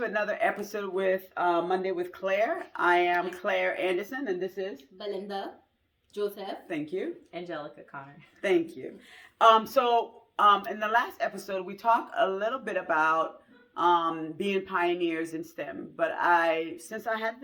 to another episode with Monday with Claire. I am Claire Anderson, and this is Belinda, Joseph. Thank you. Angelica Connor. Thank you. In the last episode, we talked a little bit about being pioneers in STEM. But since I had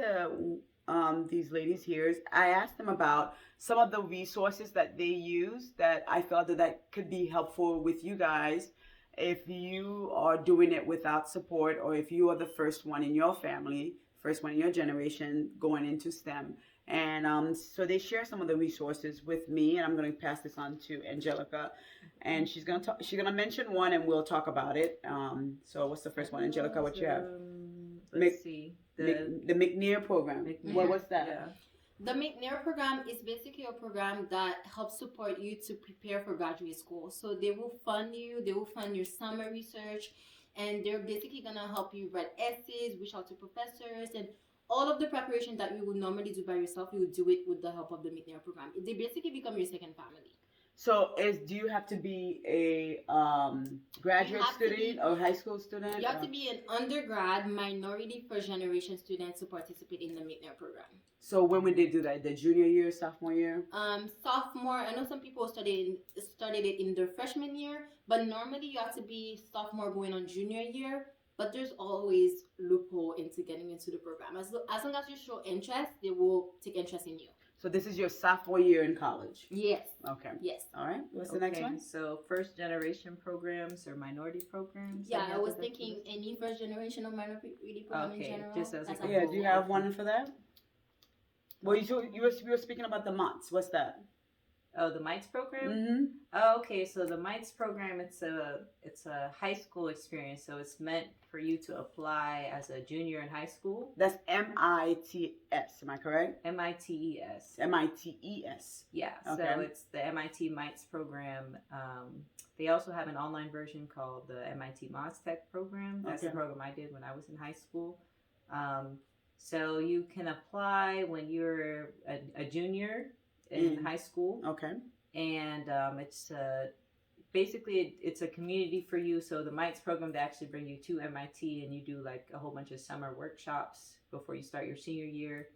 these ladies here, I asked them about some of the resources that they use that I felt that could be helpful with you guys if you are doing it without support, or if you are the first one in your family, first one in your generation going into STEM. And so they share some of the resources with me, and I'm going to pass this on to Angelica, and she's going to mention one, and we'll talk about it. So what's the first one, Angelica? What you have? Let's see. The McNair Program. What was that? Yeah. The McNair Program is basically a program that helps support you to prepare for graduate school. So they will fund you, they will fund your summer research, and they're basically going to help you write essays, reach out to professors, and all of the preparation that you would normally do by yourself, you would do it with the help of the McNair Program. They basically become your second family. So do you have to be a graduate student or high school student? You have to be an undergrad minority first generation student to participate in the McNair Program. So when would they do that? The junior year, sophomore year? Sophomore. I know some people started it in their freshman year, but normally you have to be sophomore going on junior year. But there's always loophole into getting into the program. As long as you show interest, they will take interest in you. So this is your sophomore year in college? Yes. Okay. Yes. All right. What's the next one? So first generation programs or minority programs? Yeah, I was thinking any first generation or minority program in general. Just as That's a Yeah, do you have one for that? Well, you were speaking about the MOTS. What's that? Oh, the MITES program? Mm-hmm. Oh, okay. So the MITES program, it's a high school experience. So it's meant for you to apply as a junior in high school. That's MITS. Am I correct? MITES. MITES. Yeah. Okay. So it's the MIT MITES program. They also have an online version called the MIT Tech program. That's the program I did when I was in high school. So you can apply when you're a junior in high school. Okay. And it's basically it's a community for you. So the MITES program, they actually bring you to MIT, and you do like a whole bunch of summer workshops before you start your senior year.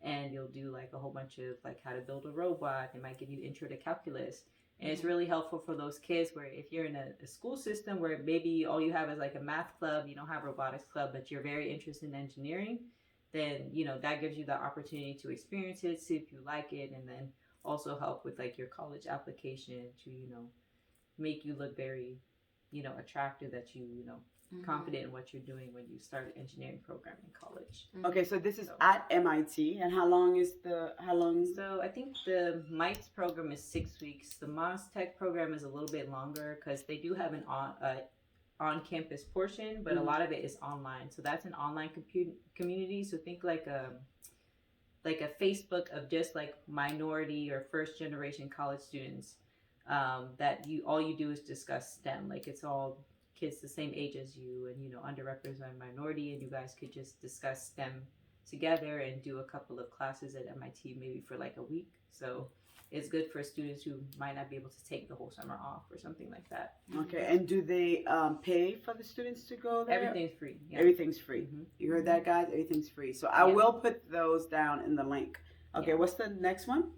And you'll do like a whole bunch of like how to build a robot. They might give you intro to calculus. And it's really helpful for those kids where if you're in a school system where maybe all you have is like a math club, you don't have a robotics club, but you're very interested in engineering, then, that gives you the opportunity to experience it, see if you like it, and then also help with like your college application to, make you look very, attractive, that you, confident in what you're doing when you start an engineering program in college. Okay, so this is at MIT, and how long? So I think the MITES program is 6 weeks. The Tech program is a little bit longer because they do have an on-campus portion, but a lot of it is online. So that's an online community. So think like a Facebook of just like minority or first generation college students that all you do is discuss STEM. Like it's all kids the same age as you and underrepresented minority, and you guys could just discuss STEM together and do a couple of classes at MIT maybe for like a week. So it's good for students who might not be able to take the whole summer off or something like that. Okay, and do they pay for the students to go there? Everything's free. Yeah. Everything's free. Mm-hmm. You heard that, guys? Everything's free. So I will put those down in the link. Okay, what's the next one?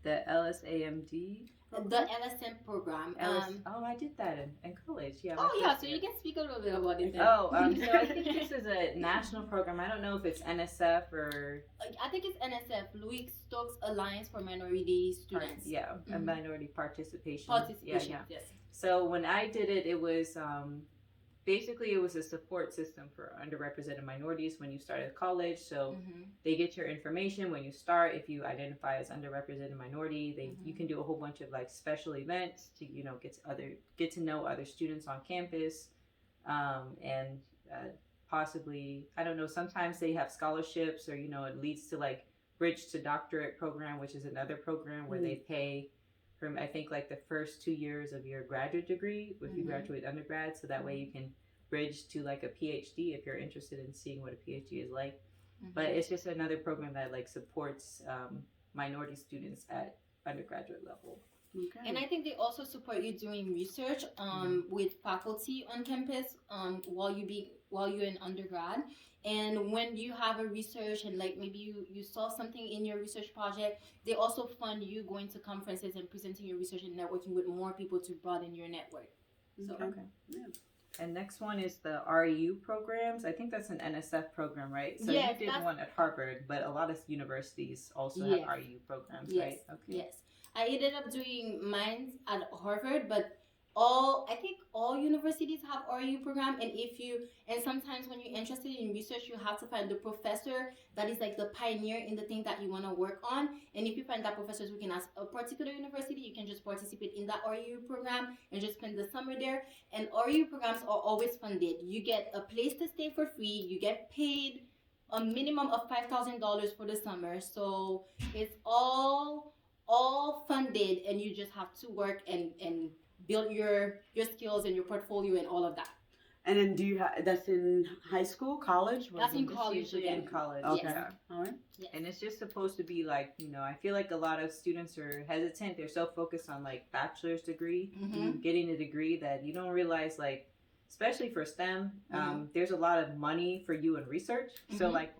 The LSAMD. The LSM program. I did that in college. Yeah. So you can speak a little bit about it. So I think this is a national program. I don't know if it's NSF or. I think it's NSF, Louis Stokes Alliance for Minority Students. A minority participation. Participation. Yes. So when I did it, it was basically it was a support system for underrepresented minorities when you start at college. So they get your information when you start. If you identify as underrepresented minority, you can do a whole bunch of like special events to get to know other students on campus, and possibly, I don't know, sometimes they have scholarships, or it leads to like bridge to doctorate program, which is another program where they pay from, I think, like the first 2 years of your graduate degree if you graduate undergrad, so that way you can bridge to like a PhD if you're interested in seeing what a PhD is like. But it's just another program that like supports minority students at undergraduate level. Okay. And I think they also support you doing research with faculty on campus while you while you're in undergrad. And when you have a research and like maybe you saw something in your research project, they also fund you going to conferences and presenting your research and networking with more people to broaden your network. So Okay. Yeah. And next one is the REU programs. I think that's an NSF program, right? So yes, you did one at Harvard, but a lot of universities also Yes. have REU programs, yes, right? Okay. yes. I ended up doing mine at Harvard, but I think all universities have RU program, and sometimes when you're interested in research, you have to find the professor that is like the pioneer in the thing that you want to work on. And if you find that professors who can ask a particular university, you can just participate in that RU program and just spend the summer there. And RU programs are always funded. You get a place to stay for free. You get paid a minimum of $5,000 for the summer. So it's all funded, and you just have to work and build your skills and your portfolio and all of that. And then do you have, that's in high school, college? That's in It's college usually again. in college. Okay. Yeah. All right. Yes. And it's just supposed to be like, I feel like a lot of students are hesitant. They're so focused on like bachelor's degree, getting a degree, that you don't realize, like, especially for STEM, there's a lot of money for you in research. So like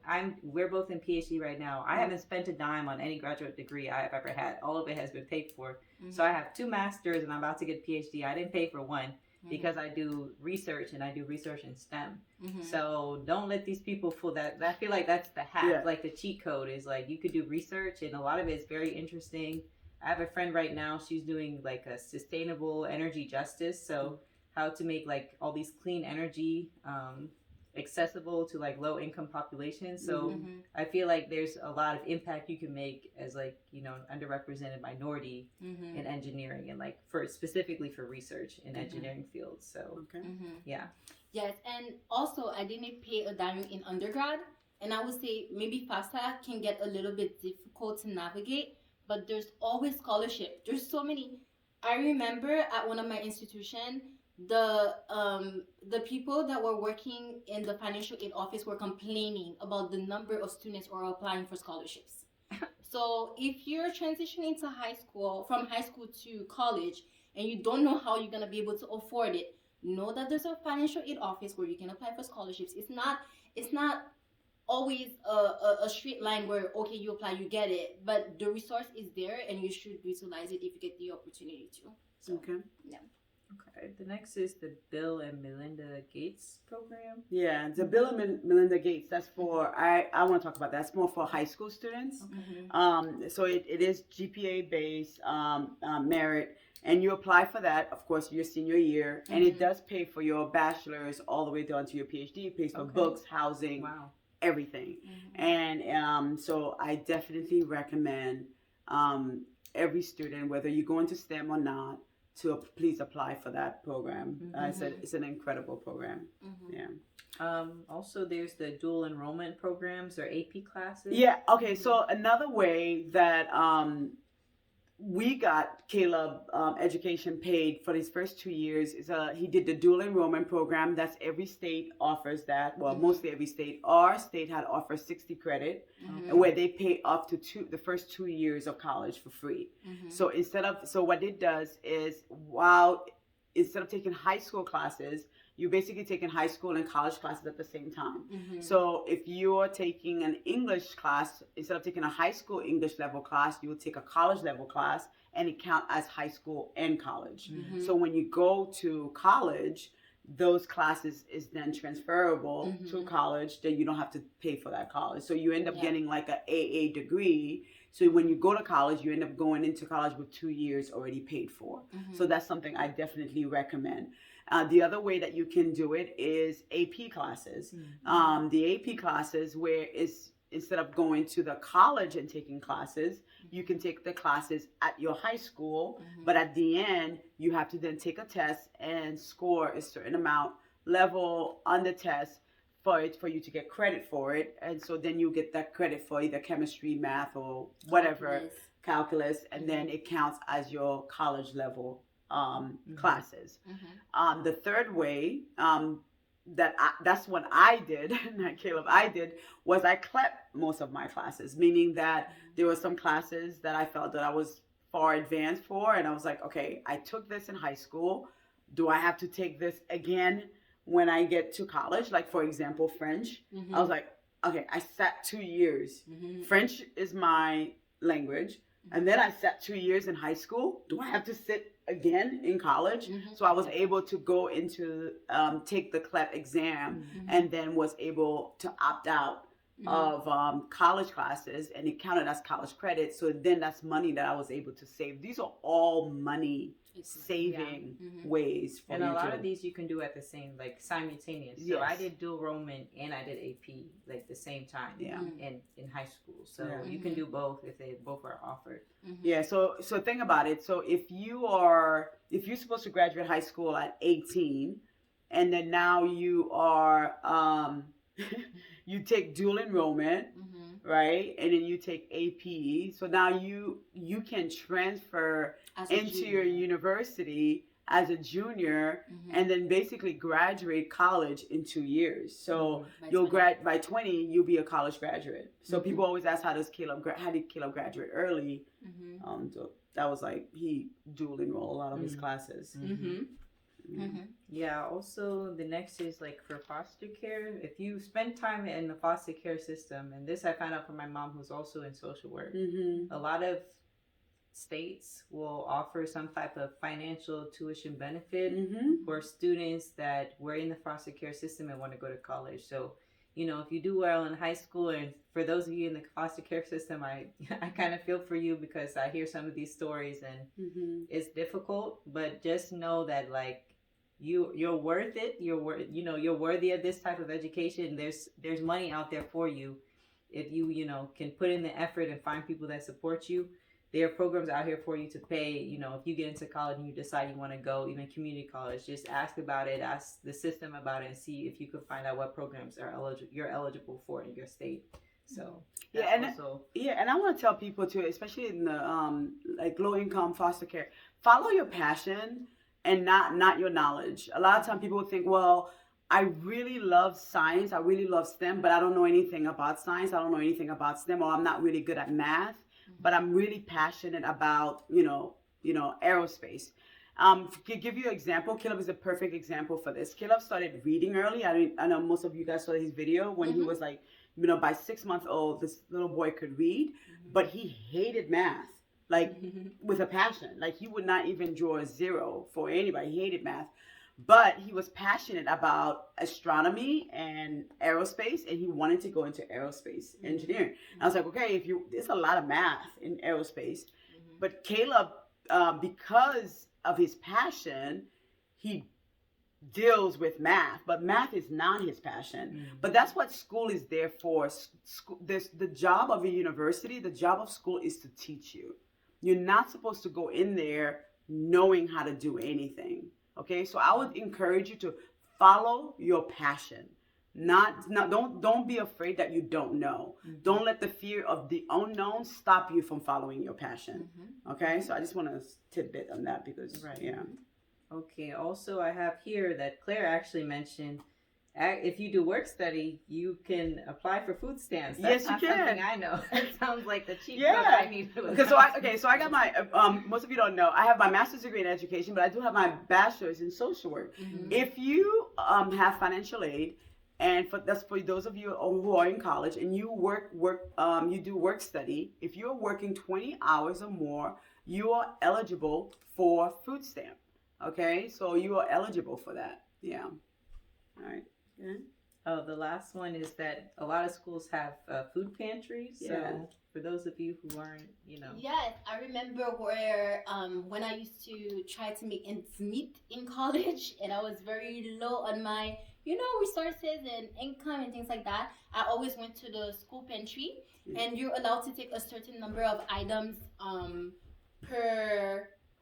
we're both in PhD right now. I haven't spent a dime on any graduate degree I've ever had. All of it has been paid for. So I have 2 masters and I'm about to get a PhD. I didn't pay for one because I do research, and I do research in STEM. So don't let these people fool that. I feel like that's the hack. Yeah. Like the cheat code is like you could do research, and a lot of it is very interesting. I have a friend right now, she's doing like a sustainable energy justice. So how to make like all these clean energy accessible to like low income populations. So I feel like there's a lot of impact you can make as like, an underrepresented minority in engineering, and like specifically for research in engineering fields. So Okay. yeah. Yes, and also I didn't pay a dime in undergrad, and I would say maybe FAFSA can get a little bit difficult to navigate, but there's always scholarship. There's so many. I remember at one of my institutions, the people that were working in the financial aid office were complaining about the number of students who are applying for scholarships. So if you're transitioning to from high school to college, and you don't know how you're gonna be able to afford it, know that there's a financial aid office where you can apply for scholarships. It's not always a straight line where okay, you apply, you get it, but the resource is there, and you should utilize it if you get the opportunity to. So, Okay. yeah. Okay. The next is the Bill and Melinda Gates program. Yeah, the Bill and Melinda Gates, that's for, I want to talk about that. That's more for high school students. So it is GPA based, merit, and you apply for that, of course, your senior year, and it does pay for your bachelor's all the way down to your PhD. It pays for books, housing, everything. And so I definitely recommend every student, whether you go into STEM or not, to please apply for that program. It's an incredible program. Yeah. Also, there's the dual enrollment programs or AP classes. Yeah. Okay. So another way that we got Caleb education paid for his first 2 years is he did the dual enrollment program. That's every state offers that. Well, mostly every state. Our state had offered 60 credit, where they pay up to the first 2 years of college for free. So what it does is instead of taking high school classes, you're basically taking high school and college classes at the same time. So if you're taking an English class, instead of taking a high school English level class, you will take a college level class, and it counts as high school and college. So when you go to college, those classes is then transferable to college, then you don't have to pay for that college. So you end up getting like an AA degree. So when you go to college, you end up going into college with 2 years already paid for. So that's something I definitely recommend. The other way that you can do it is AP classes. The AP classes instead of going to the college and taking classes, you can take the classes at your high school, but at the end, you have to then take a test and score a certain amount level on the test for you to get credit for it. And so then you get that credit for either chemistry, math, or whatever, calculus, and then it counts as your college level classes. The third way that's what I did, not Caleb, I did, was I clept most of my classes, meaning that there were some classes that I felt that I was far advanced for, and I was like, okay, I took this in high school. Do I have to take this again when I get to college, like for example, French, I was like, okay, I sat 2 years. French is my language. And then I sat 2 years in high school. Do I have to sit again in college? So I was able to go into, take the CLEP exam, and then was able to opt out of college classes, and it counted as college credit. So then that's money that I was able to save. These are all money saving ways for and you a lot to, of these you can do at the same, like simultaneous. So Yes. I did dual enrollment and I did AP like the same time in high school. So you can do both if they both are offered. Yeah, so think about it. So if you're supposed to graduate high school at 18, and then now you are you take dual enrollment, right? And then you take AP. So now you can transfer into your university as a junior, and then basically graduate college in 2 years. So you'll by 20, you'll be a college graduate. So people always ask, how did Caleb graduate early? So that was like, he dual enrolled a lot of his classes. Yeah, also the next is like for foster care. If you spend time in the foster care system, and this I found out from my mom who's also in social work, a lot of states will offer some type of financial tuition benefit for students that were in the foster care system and want to go to college. So, you know, if you do well in high school, and for those of you in the foster care system, I kind of feel for you, because I hear some of these stories and it's difficult, but just know that like you're worth it. You're worthy of this type of education. There's money out there for you if you can put in the effort and find people that support you. There are programs out here for you to pay. If you get into college and you decide you want to go, even community college, just ask about it, ask the system about it, and see if you can find out what programs you're eligible for in your state. So and I want to tell people too, especially in the like low income foster care, follow your passion and not your knowledge. A lot of times people think, well, I really love science, I really love STEM, but I don't know anything about science, I don't know anything about STEM, or I'm not really good at math. But I'm really passionate about, aerospace. To give you an example, Caleb is a perfect example for this. Caleb started reading early. I know most of you guys saw his video when he was like, by 6 months old, this little boy could read, but he hated math, like with a passion. Like he would not even draw a zero for anybody. He hated math. But he was passionate about astronomy and aerospace, and he wanted to go into aerospace engineering. And I was like, okay, there's a lot of math in aerospace, but Caleb, because of his passion, he deals with math, but math is not his passion. But that's what school is there for. The job of a university, the job of school is to teach you. You're not supposed to go in there knowing how to do anything. Okay, so I would encourage you to follow your passion. Don't be afraid that you don't know. Don't let the fear of the unknown stop you from following your passion. Okay, so I just want to tidbit on that because Okay, also I have here that Claire actually mentioned, if you do work study, you can apply for food stamps. That's Yes, you can. Something I know. It sounds like the cheap drug I need. So I got my, most of you don't know, I have my master's degree in education, but I do have my bachelor's in social work. If you have financial aid, and that's for those of you who are in college, and you you do work study, if you're working 20 hours or more, you are eligible for food stamp. Okay, so you are eligible for that. Yeah. All right. Oh, the last one is that a lot of schools have food pantries. So for those of you who aren't, Yes, I remember where when I used to try to make ends meet in college, and I was very low on my, resources and income and things like that. I always went to the school pantry, and you're allowed to take a certain number of items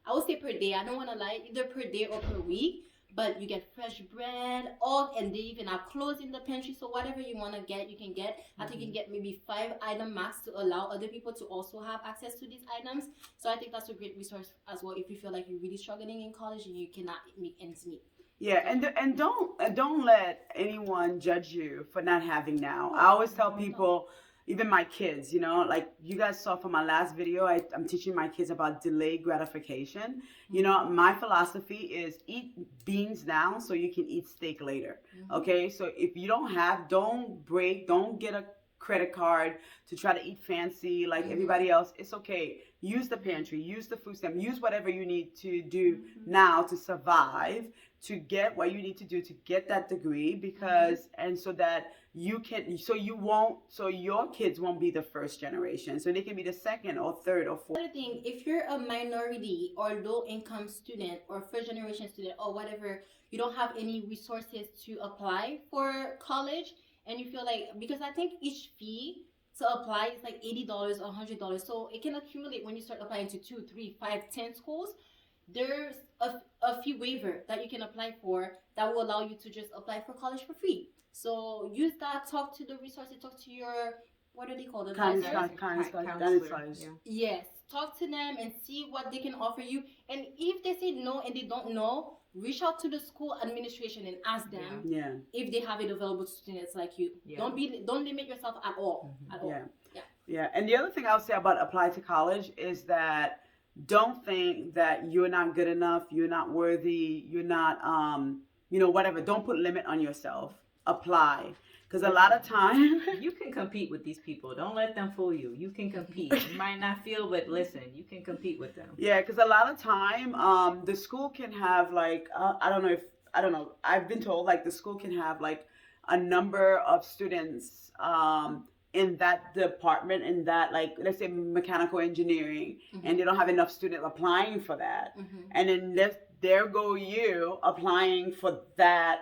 I would say per day. I don't want to lie, either per day or per week. But you get fresh bread, and they even have clothes in the pantry. So whatever you want to get, you can get. I think you can get maybe 5 item max to allow other people to also have access to these items. So I think that's a great resource as well if you feel like you're really struggling in college and you cannot make ends meet. Yeah, and don't let anyone judge you for not having now. I always tell people, even my kids, you know, like you guys saw from my last video, I'm teaching my kids about delayed gratification. You know, my philosophy is eat beans now so you can eat steak later. Okay, so if you don't have, don't get a credit card to try to eat fancy like everybody else. It's okay. Use the pantry, use the food stamp, use whatever you need to do now to survive, to get what you need to do to get that degree, because and so that you can, so you won't, so your kids won't be the first generation, so they can be the second or third or fourth. Another thing, if you're a minority or low income student or first generation student or whatever, you don't have any resources to apply for college, and you feel like, because I think each fee to apply is like $80 or $100, so it can accumulate when you start applying to 2, 3, 5, 10 schools. There's a fee waiver that you can apply for that will allow you to just apply for college for free. So use that, talk to the resources, talk to your, what do they call them? Counselors. Yes, talk to them and see what they can offer you. And if they say no and they don't know, reach out to the school administration and ask them if they have it available to students like you. Don't limit yourself at all. Yeah. And the other thing I'll say about apply to college is that don't think that you're not good enough, you're not worthy, you're not whatever. Don't put limit on yourself. Apply. Because a lot of time you can compete with these people. Don't let them fool you. You can compete. You might not feel, but listen, you can compete with them. Yeah, because a lot of time, the school can have like I don't know. I've been told like the school can have like a number of students in that department, in that, like, let's say mechanical engineering, and they don't have enough students applying for that, and then there go you applying for that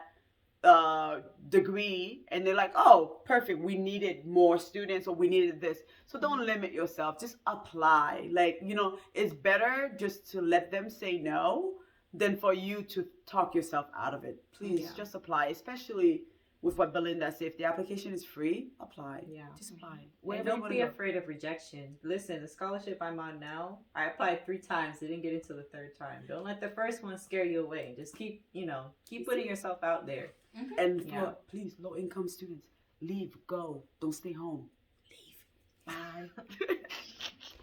degree, and they're like, oh, perfect, we needed more students, or we needed this. So don't limit yourself, just apply. Like, it's better just to let them say no than for you to talk yourself out of it. Please just apply, especially with what Belinda said. If the application is free, apply. Just apply. And don't be afraid of rejection. Listen, the scholarship I'm on now, I applied 3 times, didn't get into the 3rd time. Don't let the first one scare you away. Just keep putting yourself out there. And for, please, low-income students, leave, go. Don't stay home. Leave. Bye.